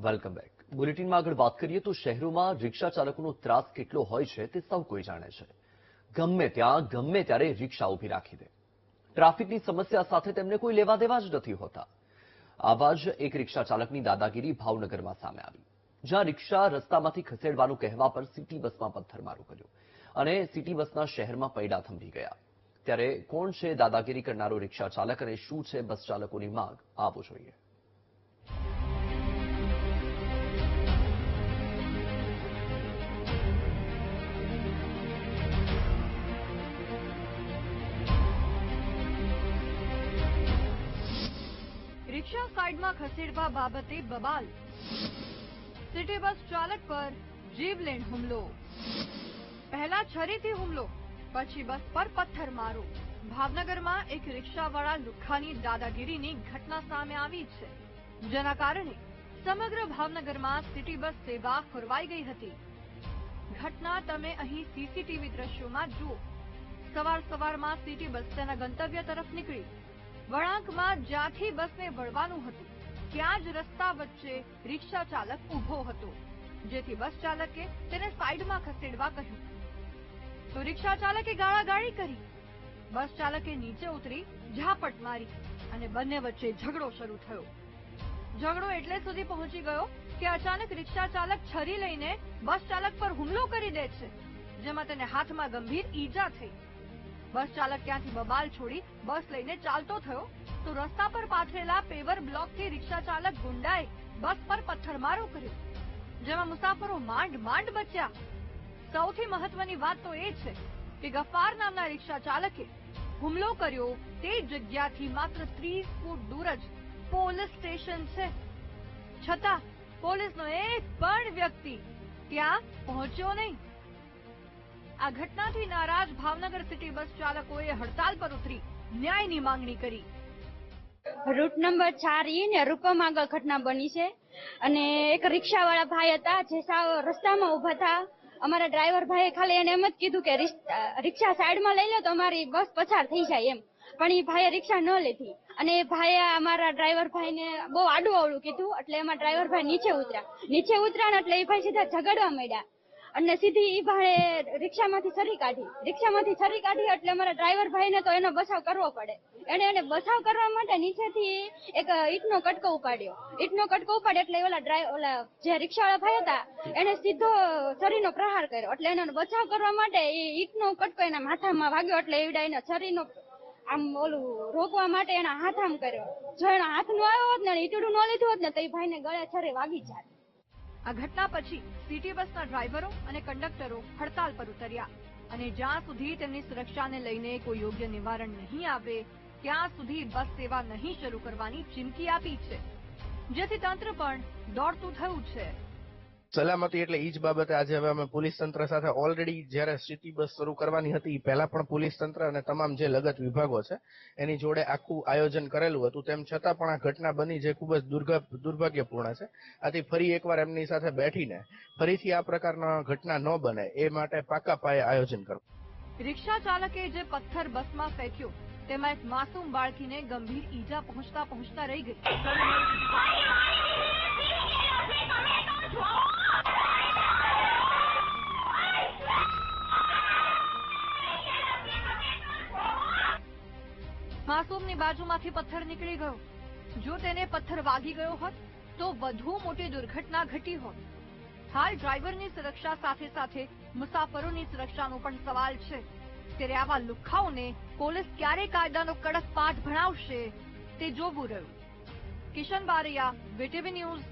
Welcome back. બુલેટિનમાં આગળ વાત કરીએ તો શહેરોમાં રિક્ષા ચાલકોનો ત્રાસ કેટલો હોય છે તે સૌ કોઈ જાણે છે. ગમે ત્યાં ગમે ત્યારે રિક્ષા ઊભી રાખી દે. ટ્રાફિકની સમસ્યા સાથે તેમને કોઈ લેવા દેવા જ નથી હોતા. આવા જ એક રિક્ષા ચાલકની દાદાગીરી ભાવનગરમાં સામે આવી, જ્યાં રિક્ષા રસ્તામાંથી ખસેડવાનું કહેવા પર સિટી બસમાં પથ્થરમારો કર્યો અને સિટી બસના શહેરમાં પૈડા થંભી ગયા. ત્યારે કોણ છે દાદાગીરી કરનારો રિક્ષા ચાલક અને શું છે બસ ચાલકોની માંગ, આવો જોઈએ. રિક્ષા સાઈડમાં ખસેડવા બાબતે બબાલ. સિટી બસ ચાલક પર જીવલેણ હુમલો. પહેલા છરીથી હુમલો, પછી બસ પર પથ્થરમારો. ભાવનગરમાં એક રિક્ષાવાળા લુખ્ખાની દાદાગીરીની ઘટના સામે આવી છે, જેના કારણે સમગ્ર ભાવનગરમાં સિટી બસ સેવા ખોરવાઈ ગઈ હતી. ઘટના તમે અહીં સીસીટીવી દ્રશ્યોમાં જુઓ. સવારમાં સિટી બસ તેના ગંતવ્ય તરફ નીકળી. વળાંકમાં જ્યાંથી બસને વળવાનું હતું ત્યાં જ રસ્તા વચ્ચે રિક્ષા ચાલક ઊભો હતો, જેથી બસ ચાલકે તેને સાઈડમાં ખસેડવા કહ્યું તો રિક્ષા ચાલકે ગાળાગાળી કરી. બસ ચાલકે નીચે ઉતરી ઝાપટ મારી અને બંને વચ્ચે ઝઘડો શરૂ થયો. ઝઘડો એટલે સુધી પહોંચી ગયો કે અચાનક રિક્ષા ચાલક છરી લઈને બસ ચાલક પર હુમલો કરી દે છે, જેમાં તેને હાથમાં ગંભીર ઈજા થઈ. બસ ચાલક ત્યાંથી બબાલ છોડી બસ લઈને ચાલતો થયો તો રસ્તા પર પાથરેલા પેવર બ્લોકથી રિક્ષા ચાલક ગુંડાએ બસ પર પથ્થરમારો કર્યો, જેમાં મુસાફરો માંડ બચ્યા. સૌથી મહત્વની વાત તો એ છે કે ગફાર નામના રિક્ષા ચાલકે હુમલો કર્યો તે જગ્યાથી માત્ર 30 ફૂટ દૂર જ પોલીસ સ્ટેશન છે, છતાં પોલીસનો એક પણ વ્યક્તિ ત્યાં પહોંચ્યો નહીં. આ ઘટનાથી નારાજ ભાવનગર સિટી બસ ચાલકોએ હડતાલ પર ઉતરી ન્યાયની માંગણી કરી. રૂટ નંબર 4 ને રૂપમ આગળ ઘટના બની છે અને એક રિક્ષાવાળા ભાઈ હતા જે સાવ રસ્તામાં ઉભા હતા. અમારા ડ્રાઈવર ભાઈએ ખાલી એને એમ જ કીધું કે રિક્ષા સાઈડમાં લઈ લો તો અમારી બસ પસાર થઈ જાય એમ, પણ એ ભાઈએ રિક્ષા ન લીધી અને એ ભાઈએ અમારા ડ્રાઈવર ભાઈને બહુ આડું અવળું કીધું એટલે એમાં ડ્રાઈવર ભાઈ નીચે ઉતર્યા એટલે એ ભાઈ સીધા ઝઘડવા માંડ્યા અને સીધી ઈ ભાઈ રિક્ષામાંથી છરી કાઢી એટલે અમારા ડ્રાઈવર ભાઈને તો એનો બચાવ કરવો પડે. એને બચાવ કરવા માટે નીચેથી એક ઈંટનો કટકો ઉપાડ્યો એટલે ઓલા જે રિક્ષાવાળા ભાઈ હતા એને સીધો છરીનો પ્રહાર કર્યો. એટલે એનો બચાવ કરવા માટે એ ઈંટનો કટકો એના માથામાં વાગ્યો એટલે એવડા એના છરીનો આમ ઓલું રોકવા માટે એના હાથ આમ કર્યો. જો એના હાથ નો આવ્યો હોત ને ઈટડું ન લીધું હોત ને તો એ ભાઈને ગળે છરી વાગી જાત. આ ઘટના પછી સિટી બસના ડ્રાઈવરો અને કંડક્ટરો હડતાલ પર ઉતર્યા અને જ્યાં સુધી તેમની સુરક્ષાને લઈને કોઈ યોગ્ય નિવારણ નહીં આવે ત્યાં સુધી બસ સેવા નહીં શરૂ કરવાની ચીમકી આપી છે, જેથી તંત્ર પણ દોડતું થયું છે. સલામતી એટલે ઈ જ બાબતે આજે હવે અમે પોલીસ તંત્ર સાથે ઓલરેડી જ્યારે સિટી બસ શરૂ કરવાની હતી પહેલા પણ પોલીસ તંત્ર અને તમામ જે લગત વિભાગો છે એની જોડે આખું આયોજન કરેલું હતું. તેમ છતાં પણ આ ઘટના બની જે ખૂબ જ દુર્ભાગ્યપૂર્ણ છે. આથી ફરી એકવાર એમની સાથે બેઠીને ફરીથી આ પ્રકારના ઘટના ન બને એ માટે પાકા પાયે આયોજન કરવું. રિક્ષા ચાલકે જે પથ્થર બસમાં ફેંક્યો તેમાં એક માસૂમ બાળકીને ગંભીર ઈજા પહોંચતા રહી ગઈ. માસૂમની બાજુમાંથી પથ્થર નીકળી ગયો. જો તેને પથ્થર વાગી ગયો હોત તો વધુ મોટી દુર્ઘટના ઘટી હોત. હાલ ડ્રાઈવરની સુરક્ષા સાથે મુસાફરોની સુરક્ષાનો પણ સવાલ છે. ત્યારે આવા લુખ્ખાઓને પોલીસ ક્યારે કાયદાનો કડક પાઠ ભણાવશે તે જોવું રહ્યું. Kishan Baraiya, VTV news.